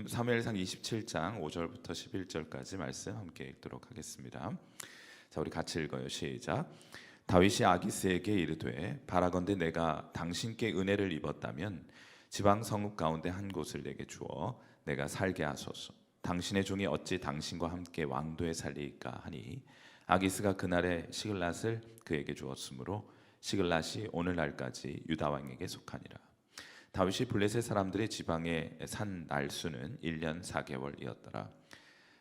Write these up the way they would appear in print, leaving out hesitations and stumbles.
사무엘상 27장 5절부터 11절까지 말씀 함께 읽도록 하겠습니다. 자, 우리 같이 읽어요. 시작. 다윗이 아기스에게 이르되 바라건대 내가 당신께 은혜를 입었다면 지방 성읍 가운데 한 곳을 내게 주어 내가 살게 하소서. 당신의 종이 어찌 당신과 함께 왕도에 살리이까 하니 아기스가 그날에 시글랏을 그에게 주었으므로 시글랏이 오늘날까지 유다 왕에게 속하니라. 다윗이 블레셋 사람들의 지방에 산 날수는 1년 4개월이었더라.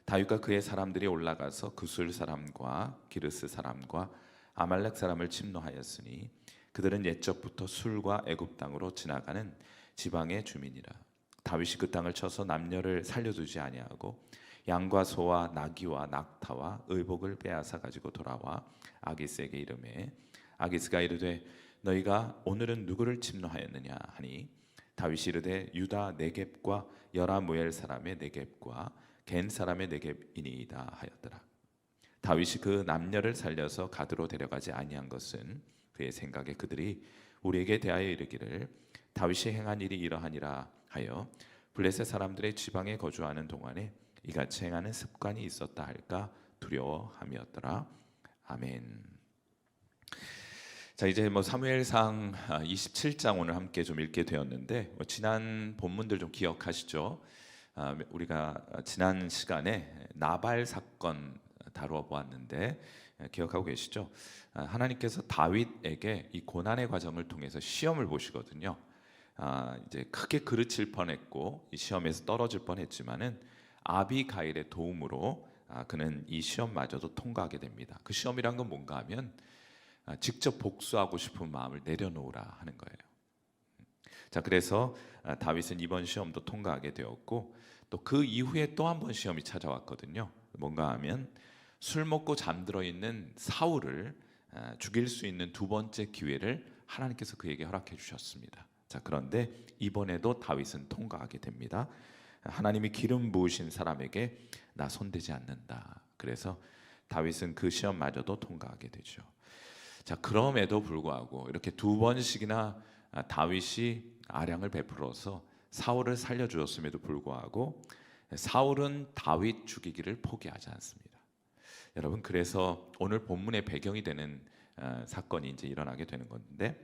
다윗과 그의 사람들이 올라가서 구술 사람과 기르스 사람과 아말렉 사람을 침노하였으니 그들은 옛적부터 술과 애굽 땅으로 지나가는 지방의 주민이라. 다윗이 그 땅을 쳐서 남녀를 살려두지 아니하고 양과 소와 나귀와 낙타와 의복을 빼앗아 가지고 돌아와 아기스에게 이르매 아기스가 이르되 너희가 오늘은 누구를 침노하였느냐 하니 다윗이 이르되 유다 네겝과 여라무엘 사람의 네겝과 겐 사람의 네겝이니이다 하였더라. 다윗이 그 남녀를 살려서 가드로 데려가지 아니한 것은 그의 생각에 그들이 우리에게 대하여 이르기를 다윗이 행한 일이 이러하니라 하여 블레셋 사람들의 지방에 거주하는 동안에 이같이 행하는 습관이 있었다 할까 두려워함이었더라. 아멘. 자, 이제 사무엘상 27장 오늘 함께 좀 읽게 되었는데 지난 본문들 좀 기억하시죠? 우리가 지난 시간에 나발 사건 다루어 보았는데 기억하고 계시죠? 하나님께서 다윗에게 이 고난의 과정을 통해서 시험을 보시거든요. 이제 크게 그르칠 뻔했고 이 시험에서 떨어질 뻔했지만은 아비가일의 도움으로 그는 이 시험마저도 통과하게 됩니다. 그 시험이란 건 뭔가 하면 직접 복수하고 싶은 마음을 내려놓으라 하는 거예요. 자, 그래서 다윗은 이번 시험도 통과하게 되었고 또 그 이후에 또 한 번 시험이 찾아왔거든요. 뭔가 하면 술 먹고 잠들어 있는 사울을 죽일 수 있는 두 번째 기회를 하나님께서 그에게 허락해 주셨습니다. 자, 그런데 이번에도 다윗은 통과하게 됩니다. 하나님이 기름 부으신 사람에게 나 손대지 않는다. 그래서 다윗은 그 시험마저도 통과하게 되죠. 자, 그럼에도 불구하고 이렇게 두 번씩이나 다윗이 아량을 베풀어서 사울을 살려주었음에도 불구하고 사울은 다윗 죽이기를 포기하지 않습니다. 여러분, 그래서 오늘 본문의 배경이 되는 사건이 이제 일어나게 되는 건데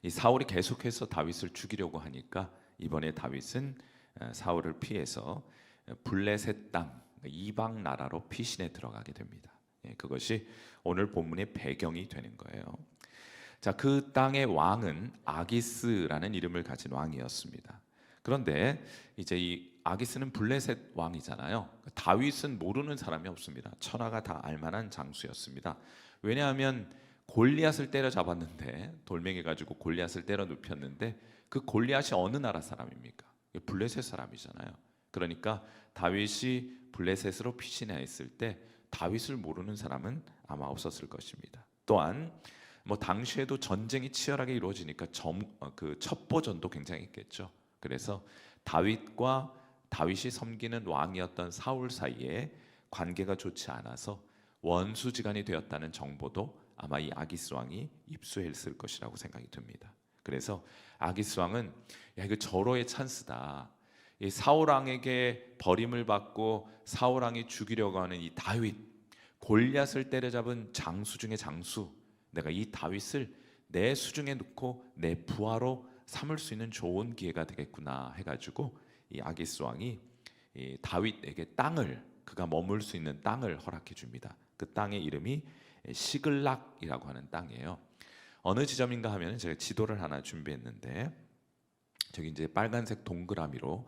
이 사울이 계속해서 다윗을 죽이려고 하니까 이번에 다윗은 사울을 피해서 블레셋 땅 이방 나라로 피신해 들어가게 됩니다. 그것이 오늘 본문의 배경이 되는 거예요. 자, 그 땅의 왕은 아기스라는 이름을 가진 왕이었습니다. 그런데 이제 이 아기스는 블레셋 왕이잖아요. 다윗은 모르는 사람이 없습니다. 천하가 다 알만한 장수였습니다. 왜냐하면 골리앗을 때려잡았는데 돌멩이 가지고 골리앗을 때려 눕혔는데 그 골리앗이 어느 나라 사람입니까? 블레셋 사람이잖아요. 그러니까 다윗이 블레셋으로 피신했을 때 다윗을 모르는 사람은 아마 없었을 것입니다. 또한 당시에도 전쟁이 치열하게 이루어지니까 그 첩보전도 굉장히 있겠죠. 그래서 다윗과 다윗이 섬기는 왕이었던 사울 사이에 관계가 좋지 않아서 원수지간이 되었다는 정보도 아마 이 아기스 왕이 입수했을 것이라고 생각이 듭니다. 그래서 아기스 왕은 이거 절호의 찬스다. 이 사울 왕에게 버림을 받고 사울 왕이 죽이려고 하는 이 다윗, 골리앗을 때려잡은 장수 중에 장수, 내가 이 다윗을 내 수중에 넣고 내 부하로 삼을 수 있는 좋은 기회가 되겠구나 해가지고 이 아기스 왕이 이 다윗에게 땅을, 그가 머물 수 있는 땅을 허락해 줍니다. 그 땅의 이름이 시글락이라고 하는 땅이에요. 어느 지점인가 하면 제가 지도를 하나 준비했는데 저기 이제 빨간색 동그라미로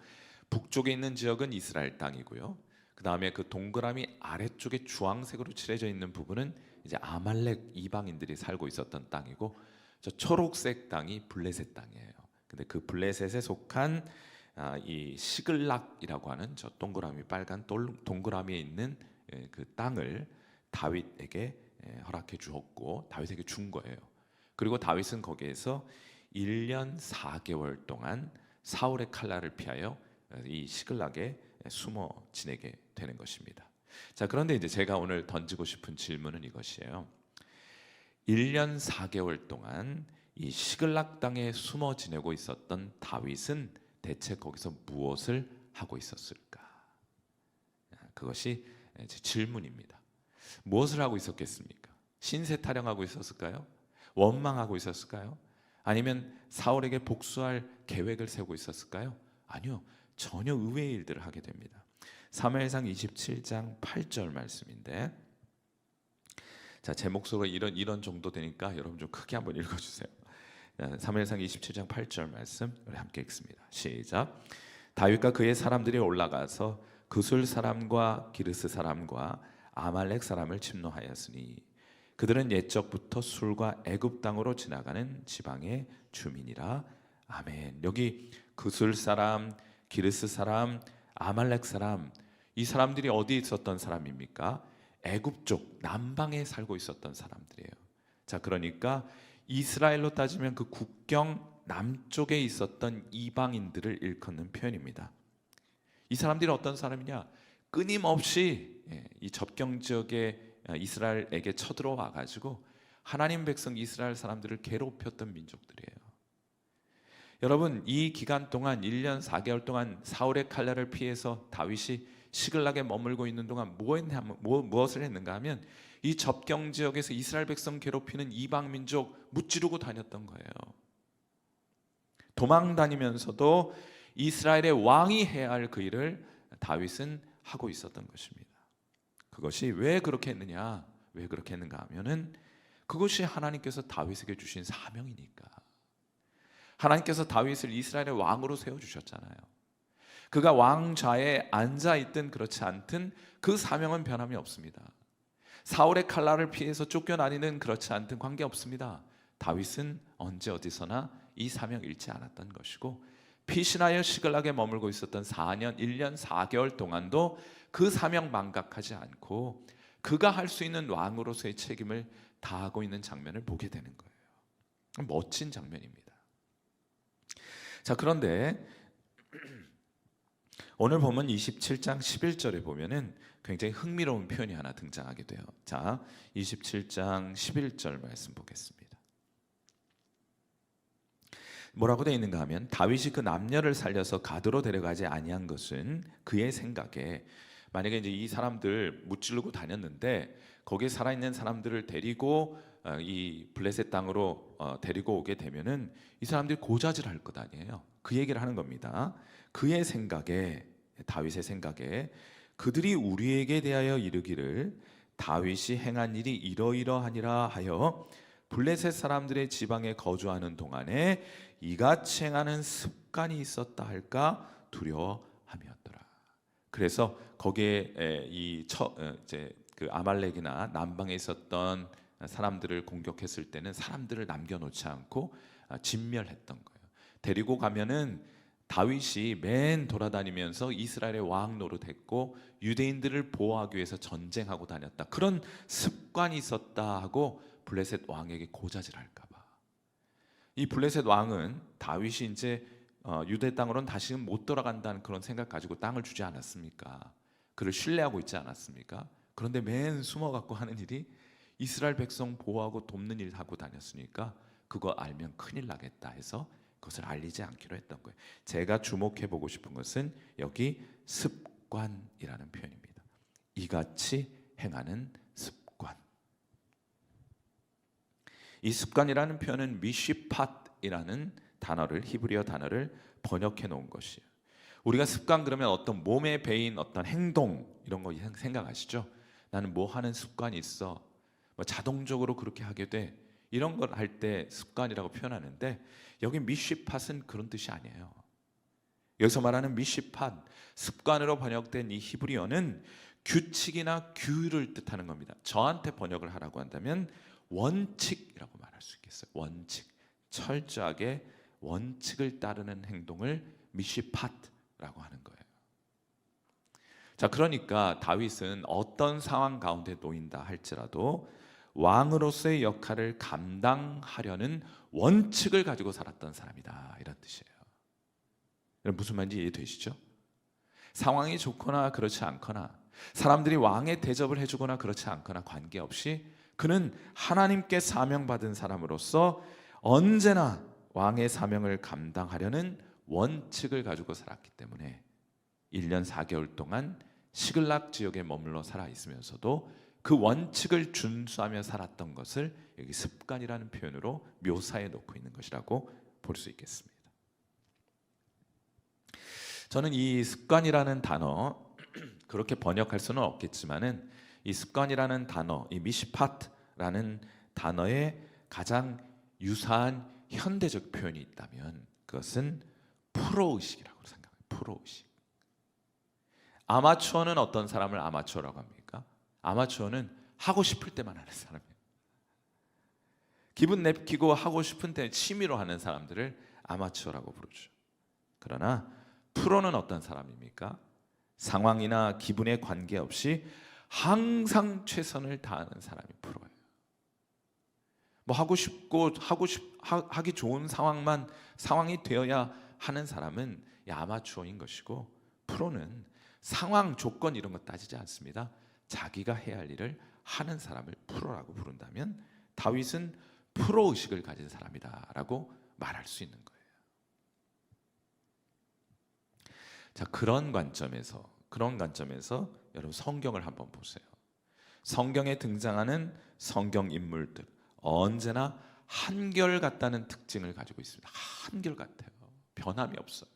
북쪽에 있는 지역은 이스라엘 땅이고요. 그 다음에 그 동그라미 아래쪽에 주황색으로 칠해져 있는 부분은 이제 아말렉 이방인들이 살고 있었던 땅이고 저 초록색 땅이 블레셋 땅이에요. 근데 그 블레셋에 속한 이 시글락이라고 하는 저 동그라미 빨간 동그라미에 있는 그 땅을 다윗에게 허락해 주었고 다윗에게 준 거예요. 그리고 다윗은 거기에서 1년 4개월 동안 사울의 칼날을 피하여 이 시글락에 숨어 지내게 되는 것입니다. 자, 그런데 이제 제가 오늘 던지고 싶은 질문은 이것이에요. 1년 4개월 동안 이 시글락 땅에 숨어 지내고 있었던 다윗은 대체 거기서 무엇을 하고 있었을까? 그것이 제 질문입니다. 무엇을 하고 있었겠습니까? 신세 타령하고 있었을까요? 원망하고 있었을까요? 아니면 사울에게 복수할 계획을 세우고 있었을까요? 아니요, 전혀 의외의 일들을 하게 됩니다. 사무엘상 27장 8절 말씀인데, 자, 제 목소리가 이런 정도 되니까 여러분 좀 크게 한번 읽어주세요. 사무엘상 27장 8절 말씀 우리 함께 읽습니다. 시작. 다윗과 그의 사람들이 올라가서 그술 사람과 기르스 사람과 아말렉 사람을 침노하였으니 그들은 옛적부터 술과 애굽 땅으로 지나가는 지방의 주민이라. 아멘. 여기 그술 사람, 기르스 사람, 아말렉 사람, 이 사람들이 어디에 있었던 사람입니까? 애굽 쪽 남방에 살고 있었던 사람들이에요. 자, 그러니까 이스라엘로 따지면 그 국경 남쪽에 있었던 이방인들을 일컫는 표현입니다. 이 사람들이 어떤 사람이냐? 끊임없이 이 접경 지역에 이스라엘에게 쳐들어와 가지고 하나님 백성 이스라엘 사람들을 괴롭혔던 민족들이에요. 여러분, 이 기간 동안 1년 4개월 동안 사울의 칼날을 피해서 다윗이 시글락에 머물고 있는 동안 무엇을 했는가 하면 이 접경 지역에서 이스라엘 백성 괴롭히는 이방 민족 무찌르고 다녔던 거예요. 도망 다니면서도 이스라엘의 왕이 해야 할 그 일을 다윗은 하고 있었던 것입니다. 그것이 왜 그렇게 했느냐? 왜 그렇게 했는가 하면은 그것이 하나님께서 다윗에게 주신 사명이니까. 하나님께서 다윗을 이스라엘의 왕으로 세워주셨잖아요. 그가 왕좌에 앉아있든 그렇지 않든 그 사명은 변함이 없습니다. 사울의 칼날을 피해서 쫓겨다니는 그렇지 않든 관계없습니다. 다윗은 언제 어디서나 이 사명 잃지 않았던 것이고, 피신하여 시글락에 머물고 있었던 4년 1년 4개월 동안도 그 사명 망각하지 않고 그가 할 수 있는 왕으로서의 책임을 다하고 있는 장면을 보게 되는 거예요. 멋진 장면입니다. 자, 그런데 오늘 보면 27장 11절에 보면은 굉장히 흥미로운 표현이 하나 등장하게 돼요. 자, 27장 11절 말씀 보겠습니다. 뭐라고 되어 있는가 하면, 다윗이 그 남녀를 살려서 가드로 데려가지 아니한 것은 그의 생각에, 만약에 이제 이 사람들 무찌르고 다녔는데 거기에 살아있는 사람들을 데리고 이 블레셋 땅으로 데리고 오게 되면은 이 사람들이 고자질할 것 아니에요. 그 얘기를 하는 겁니다. 그의 생각에, 다윗의 생각에 그들이 우리에게 대하여 이르기를 다윗이 행한 일이 이러이러하니라 하여 블레셋 사람들의 지방에 거주하는 동안에 이같이 행하는 습관이 있었다 할까 두려워함이었더라. 그래서 거기에 이제 그 아말렉이나 남방에 있었던 사람들을 공격했을 때는 사람들을 남겨놓지 않고 진멸했던 거예요. 데리고 가면은 다윗이 맨 돌아다니면서 이스라엘의 왕 노릇했고 유대인들을 보호하기 위해서 전쟁하고 다녔다, 그런 습관이 있었다 하고 블레셋 왕에게 고자질할까 봐. 이 블레셋 왕은 다윗이 이제 유대 땅으로는 다시는 못 돌아간다는 그런 생각 가지고 땅을 주지 않았습니까? 그를 신뢰하고 있지 않았습니까? 그런데 맨 숨어갖고 하는 일이 이스라엘 백성 보호하고 돕는 일 하고 다녔으니까 그거 알면 큰일 나겠다 해서 그것을 알리지 않기로 했던 거예요. 제가 주목해 보고 싶은 것은 여기 습관이라는 표현입니다. 이같이 행하는 습관. 이 습관이라는 표현은 미시팟이라는 단어를, 히브리어 단어를 번역해 놓은 것이에요. 우리가 습관 그러면 어떤 몸에 배인 어떤 행동 이런 거 생각하시죠? 나는 뭐 하는 습관이 있어, 뭐 자동적으로 그렇게 하게 돼, 이런 걸 할 때 습관이라고 표현하는데 여기 미시팟은 그런 뜻이 아니에요. 여기서 말하는 미시팟, 습관으로 번역된 이 히브리어는 규칙이나 규율을 뜻하는 겁니다. 저한테 번역을 하라고 한다면 원칙이라고 말할 수 있겠어요. 원칙, 철저하게 원칙을 따르는 행동을 미시팟라고 하는 거예요. 자, 그러니까 다윗은 어떤 상황 가운데 놓인다 할지라도 왕으로서의 역할을 감당하려는 원칙을 가지고 살았던 사람이다, 이런 뜻이에요. 무슨 말인지 이해되시죠? 상황이 좋거나 그렇지 않거나, 사람들이 왕의 대접을 해주거나 그렇지 않거나 관계없이 그는 하나님께 사명받은 사람으로서 언제나 왕의 사명을 감당하려는 원칙을 가지고 살았기 때문에 1년 4개월 동안 시글락 지역에 머물러 살아 있으면서도 그 원칙을 준수하며 살았던 것을 여기 습관이라는 표현으로 묘사해 놓고 있는 것이라고 볼 수 있겠습니다. 저는 이 습관이라는 단어 그렇게 번역할 수는 없겠지만은 이 습관이라는 단어, 이 미시파트라는 단어에 가장 유사한 현대적 표현이 있다면 그것은 프로의식이라고 생각해요. 프로의식. 아마추어는 어떤 사람을 아마추어라고 합니까? 아마추어는 하고 싶을 때만 하는 사람이에요. 기분 내키고 하고 싶은 때 취미로 하는 사람들을 아마추어라고 부르죠. 그러나 프로는 어떤 사람입니까? 상황이나 기분에 관계없이 항상 최선을 다하는 사람이 프로예요. 뭐 하고 싶고 하기 좋은 상황이 되어야 하는 사람은 아마추어인 것이고, 프로는 상황, 조건 이런 거 따지지 않습니다. 자기가 해야 할 일을 하는 사람을 프로라고 부른다면 다윗은 프로 의식을 가진 사람이다라고 말할 수 있는 거예요. 자, 그런 관점에서 여러분 성경을 한번 보세요. 성경에 등장하는 성경 인물들 언제나 한결같다는 특징을 가지고 있습니다. 한결같아요. 변함이 없어요.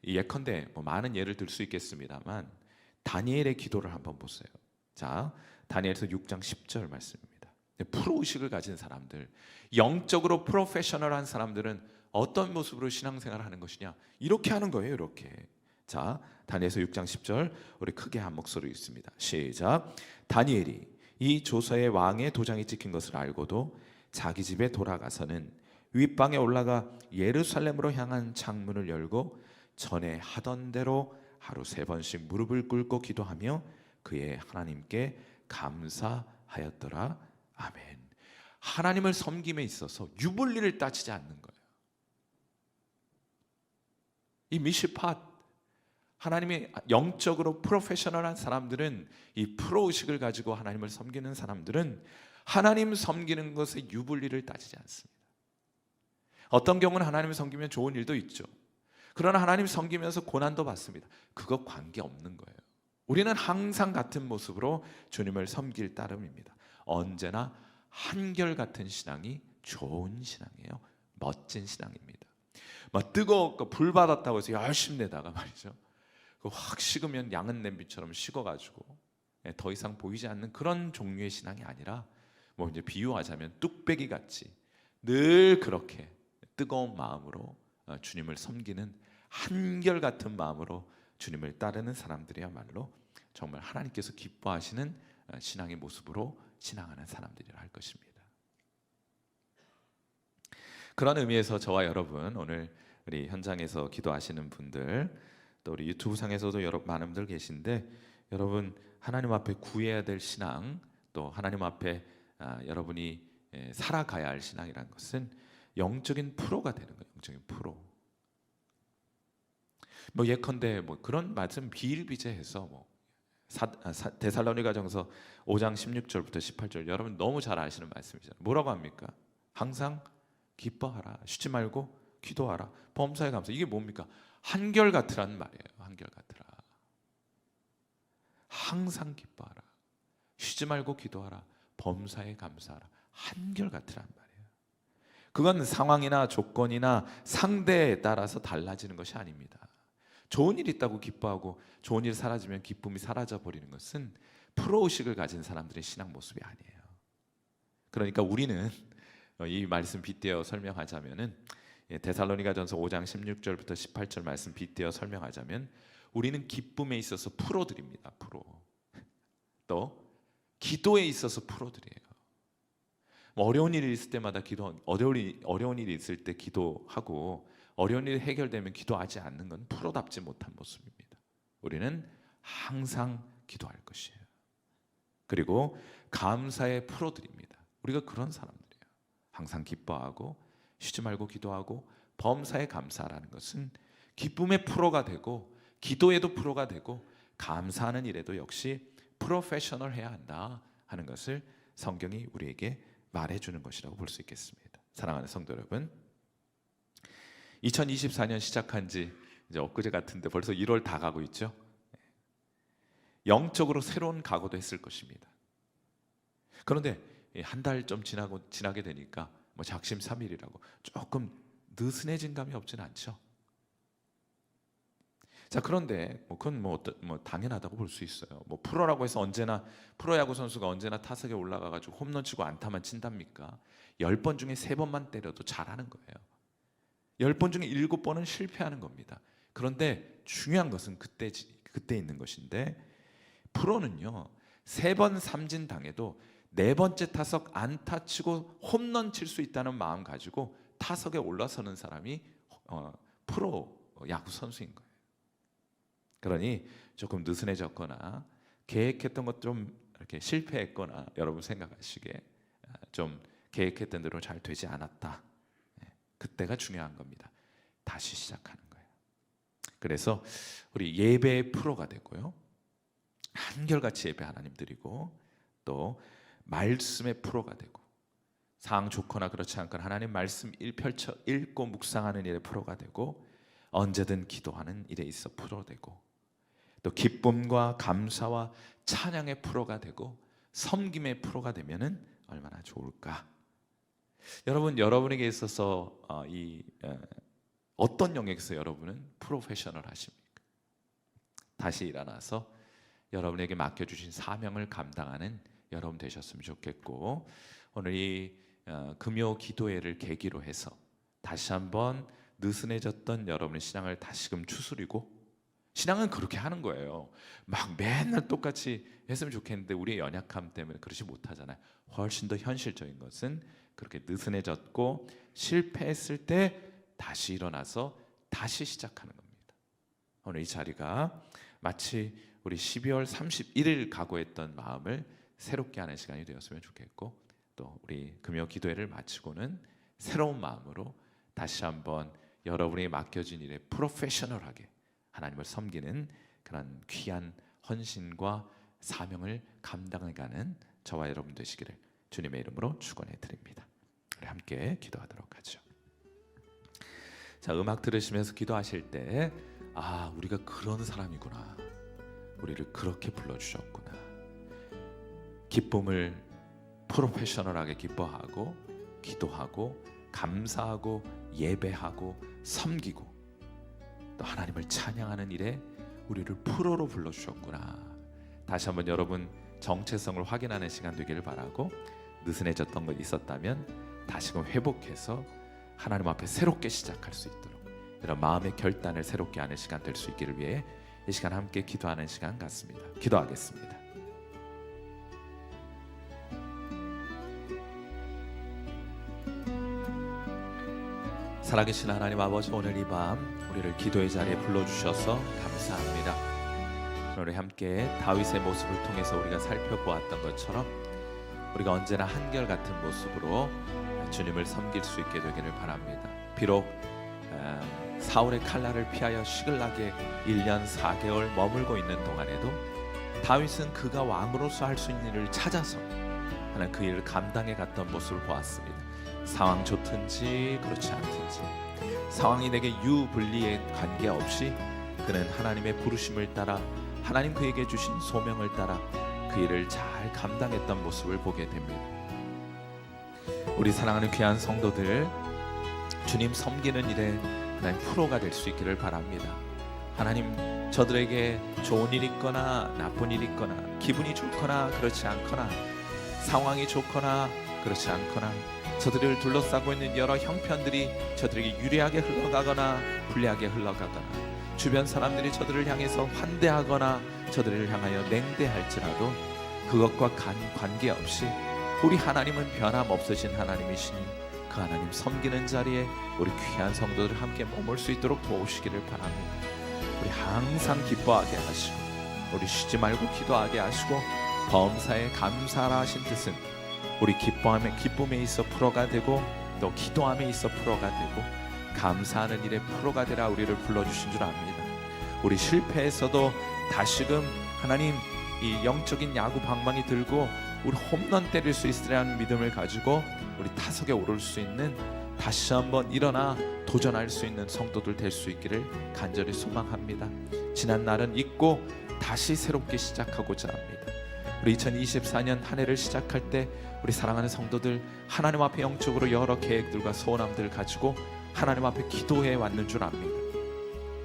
예컨대 많은 예를 들 수 있겠습니다만 다니엘의 기도를 한번 보세요. 자, 다니엘서 6장 10절 말씀입니다. 프로의식을 가진 사람들, 영적으로 프로페셔널한 사람들은 어떤 모습으로 신앙생활을 하는 것이냐? 이렇게 하는 거예요. 이렇게. 자, 다니엘서 6장 10절 우리 크게 한 목소리 읽습니다. 시작. 다니엘이 이 조서의 왕의 도장이 찍힌 것을 알고도 자기 집에 돌아가서는 윗방에 올라가 예루살렘으로 향한 창문을 열고 전에 하던 대로 하루 3번씩 무릎을 꿇고 기도하며 그의 하나님께 감사하였더라. 아멘. 하나님을 섬김에 있어서 유불리를 따지지 않는 거예요. 이 미시팟, 하나님의 영적으로 프로페셔널한 사람들은, 이 프로의식을 가지고 하나님을 섬기는 사람들은 하나님 섬기는 것에 유불리를 따지지 않습니다. 어떤 경우는 하나님을 섬기면 좋은 일도 있죠. 그러나 하나님 섬기면서 고난도 받습니다. 그거 관계없는 거예요. 우리는 항상 같은 모습으로 주님을 섬길 따름입니다. 언제나 한결같은 신앙이 좋은 신앙이에요. 멋진 신앙입니다. 막 뜨겁고 불 받았다고 해서 열심히 내다가 말이죠, 확 식으면 양은 냄비처럼 식어가지고 더 이상 보이지 않는 그런 종류의 신앙이 아니라, 이제 비유하자면 뚝배기 같이 늘 그렇게 뜨거운 마음으로 주님을 섬기는 한결같은 마음으로 주님을 따르는 사람들이야말로 정말 하나님께서 기뻐하시는 신앙의 모습으로 신앙하는 사람들이라 할 것입니다. 그런 의미에서 저와 여러분, 오늘 우리 현장에서 기도하시는 분들, 또 우리 유튜브 상에서도 많은 분들 계신데, 여러분 하나님 앞에 구해야 될 신앙, 또 하나님 앞에 여러분이 살아가야 할 신앙이라는 것은 영적인 프로가 되는 거예요. 영적인 프로. 예컨대 그런 말씀 비일비재해서 데살로니가전서 5장 16절부터 18절 여러분 너무 잘 아시는 말씀이잖아요. 뭐라고 합니까? 항상 기뻐하라, 쉬지 말고 기도하라, 범사에 감사. 이게 뭡니까? 한결같으라는 말이에요. 한결같으라. 항상 기뻐하라, 쉬지 말고 기도하라, 범사에 감사하라. 한결같으라는 말이에요. 그건 상황이나 조건이나 상대에 따라서 달라지는 것이 아닙니다. 좋은 일 있다고 기뻐하고 좋은 일 사라지면 기쁨이 사라져 버리는 것은 프로의식을 가진 사람들의 신앙 모습이 아니에요. 그러니까 우리는 이 말씀 빗대어 설명하자면은, 데살로니가전서 5장 16절부터 18절 말씀 빗대어 설명하자면, 우리는 기쁨에 있어서 프로들입니다. 프로. 또 기도에 있어서 프로들이에요. 어려운 일이 있을 때마다 어려운 일이 있을 때 기도하고, 어려운 일이 해결되면 기도하지 않는 건 프로답지 못한 모습입니다. 우리는 항상 기도할 것이에요. 그리고 감사의 프로들입니다. 우리가 그런 사람들이에요. 항상 기뻐하고 쉬지 말고 기도하고 범사에 감사라는 것은 기쁨의 프로가 되고, 기도에도 프로가 되고, 감사하는 일에도 역시 프로페셔널해야 한다 하는 것을 성경이 우리에게 말해주는 것이라고 볼 수 있겠습니다. 사랑하는 성도 여러분, 2024년 시작한 지 이제 엊그제 같은데 벌써 1월 다 가고 있죠. 영적으로 새로운 각오도 했을 것입니다. 그런데 한 달 좀 지나게 되니까 뭐 작심삼일이라고 조금 느슨해진 감이 없지는 않죠. 자, 그런데 그건 뭐 당연하다고 볼 수 있어요. 뭐 프로라고 해서 언제나 프로야구 선수가 언제나 타석에 올라가가지고 홈런 치고 안타만 친답니까? 10번 중에 3번만 때려도 잘하는 거예요. 10번 중에 7번은 실패하는 겁니다. 그런데 중요한 것은 그때 있는 것인데, 프로는요 3번 삼진 당해도 4번째 타석 안타 치고 홈런 칠 수 있다는 마음 가지고 타석에 올라서는 사람이 프로 야구 선수인 거예요. 그러니 조금 느슨해졌거나 계획했던 것 좀 이렇게 실패했거나 여러분 생각하시기에 좀 계획했던 대로 잘 되지 않았다. 그때가 중요한 겁니다. 다시 시작하는 거예요. 그래서 우리 예배의 프로가 되고요, 한결같이 예배 하나님 드리고, 또 말씀의 프로가 되고, 상황 좋거나 그렇지 않거나 하나님 말씀 펼쳐 읽고 묵상하는 일에 프로가 되고, 언제든 기도하는 일에 있어 프로 되고, 또 기쁨과 감사와 찬양의 프로가 되고 섬김의 프로가 되면은 얼마나 좋을까. 여러분에게 있어서 어떤 영역에서 여러분은 프로페셔널 하십니까? 다시 일어나서 여러분에게 맡겨주신 사명을 감당하는 여러분 되셨으면 좋겠고, 오늘 이 금요 기도회를 계기로 해서 다시 한번 느슨해졌던 여러분의 신앙을 다시금 추스리고, 신앙은 그렇게 하는 거예요. 막 맨날 똑같이 했으면 좋겠는데 우리의 연약함 때문에 그러지 못하잖아요. 훨씬 더 현실적인 것은 그렇게 느슨해졌고 실패했을 때 다시 일어나서 다시 시작하는 겁니다. 오늘 이 자리가 마치 우리 12월 31일 각오했던 마음을 새롭게 하는 시간이 되었으면 좋겠고, 또 우리 금요 기도회를 마치고는 새로운 마음으로 다시 한번 여러분이 맡겨진 일에 프로페셔널하게 하나님을 섬기는 그런 귀한 헌신과 사명을 감당해가는 저와 여러분 되시기를 주님의 이름으로 축원해 드립니다. 우리 함께 기도하도록 하죠. 자, 음악 들으시면서 기도하실 때 우리가 그런 사람이구나, 우리를 그렇게 불러주셨구나, 기쁨을 프로페셔널하게 기뻐하고 기도하고 감사하고 예배하고 섬기고 또 하나님을 찬양하는 일에 우리를 프로로 불러주셨구나. 다시 한번 여러분 정체성을 확인하는 시간 되기를 바라고, 느슨해졌던 것 있었다면 다시금 회복해서 하나님 앞에 새롭게 시작할 수 있도록 이런 마음의 결단을 새롭게 하는 시간 될 수 있기를 위해 이 시간 함께 기도하는 시간 같습니다. 기도하겠습니다. 살아계신 하나님 아버지, 오늘 이 밤 우리를 기도의 자리에 불러주셔서 감사합니다. 오늘 함께 다윗의 모습을 통해서 우리가 살펴보았던 것처럼 우리가 언제나 한결같은 모습으로 주님을 섬길 수 있게 되기를 바랍니다. 비록 사울의 칼날을 피하여 시글락에 1년 4개월 머물고 있는 동안에도 다윗은 그가 왕으로서 할 수 있는 일을 찾아서 하나님 그 일을 감당해 갔던 모습을 보았습니다. 상황 좋든지 그렇지 않든지, 상황이 내게 유불리에 관계없이 그는 하나님의 부르심을 따라 하나님 그에게 주신 소명을 따라 그 일을 잘 감당했던 모습을 보게 됩니다. 우리 사랑하는 귀한 성도들, 주님 섬기는 일에 하나님 프로가 될 수 있기를 바랍니다. 하나님, 저들에게 좋은 일이 있거나 나쁜 일이 있거나 기분이 좋거나 그렇지 않거나 상황이 좋거나 그렇지 않거나 저들을 둘러싸고 있는 여러 형편들이 저들에게 유리하게 흘러가거나 불리하게 흘러가거나 주변 사람들이 저들을 향해서 환대하거나 저들을 향하여 냉대할지라도 그것과 관계없이 우리 하나님은 변함없으신 하나님이시니 그 하나님 섬기는 자리에 우리 귀한 성도들 함께 머물 수 있도록 도우시기를 바랍니다. 우리 항상 기뻐하게 하시고 우리 쉬지 말고 기도하게 하시고 범사에 감사하라 하신 뜻은 우리 기쁨에 있어 프로가 되고 또 기도함에 있어 프로가 되고 감사하는 일에 프로가 되라 우리를 불러주신 줄 압니다. 우리 실패에서도 다시금 하나님 이 영적인 야구 방망이 들고 우리 홈런 때릴 수 있으라는 믿음을 가지고 우리 타석에 오를 수 있는 다시 한번 일어나 도전할 수 있는 성도들 될 수 있기를 간절히 소망합니다. 지난 날은 잊고 다시 새롭게 시작하고자 합니다. 우리 2024년 한 해를 시작할 때 우리 사랑하는 성도들 하나님 앞에 영적으로 여러 계획들과 소원함들을 가지고 하나님 앞에 기도해 왔는 줄 압니다.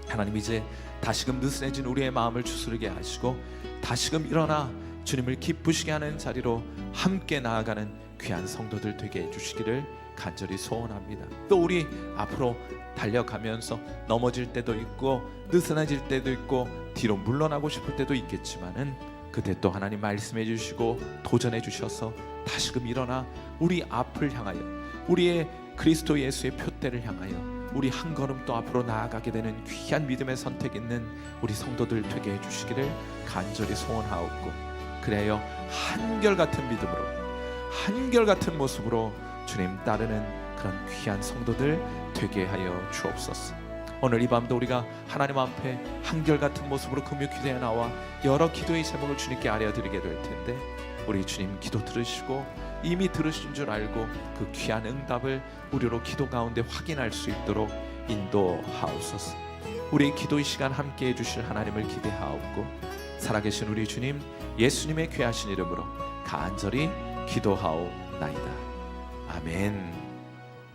하나님, 이제 다시금 느슨해진 우리의 마음을 추스르게 하시고 다시금 일어나 주님을 기쁘시게 하는 자리로 함께 나아가는 귀한 성도들 되게 해주시기를 간절히 소원합니다. 또 우리 앞으로 달려가면서 넘어질 때도 있고 느슨해질 때도 있고 뒤로 물러나고 싶을 때도 있겠지만은 그때 또 하나님 말씀해 주시고 도전해 주셔서 다시금 일어나 우리 앞을 향하여 우리의 그리스도 예수의 표대를 향하여 우리 한 걸음 또 앞으로 나아가게 되는 귀한 믿음의 선택 있는 우리 성도들 되게 해주시기를 간절히 소원하옵고, 그래요 한결같은 믿음으로 한결같은 모습으로 주님 따르는 그런 귀한 성도들 되게 하여 주옵소서. 오늘 이 밤도 우리가 하나님 앞에 한결같은 모습으로 금요 기도에 나와 여러 기도의 제목을 주님께 알려드리게 될 텐데, 우리 주님 기도 들으시고 이미 들으신 줄 알고 그 귀한 응답을 우리로 기도 가운데 확인할 수 있도록 인도하옵소서. 우리의 기도의 시간 함께 해주실 하나님을 기대하옵고, 살아계신 우리 주님 예수님의 귀하신 이름으로 간절히 기도하옵나이다. 아멘.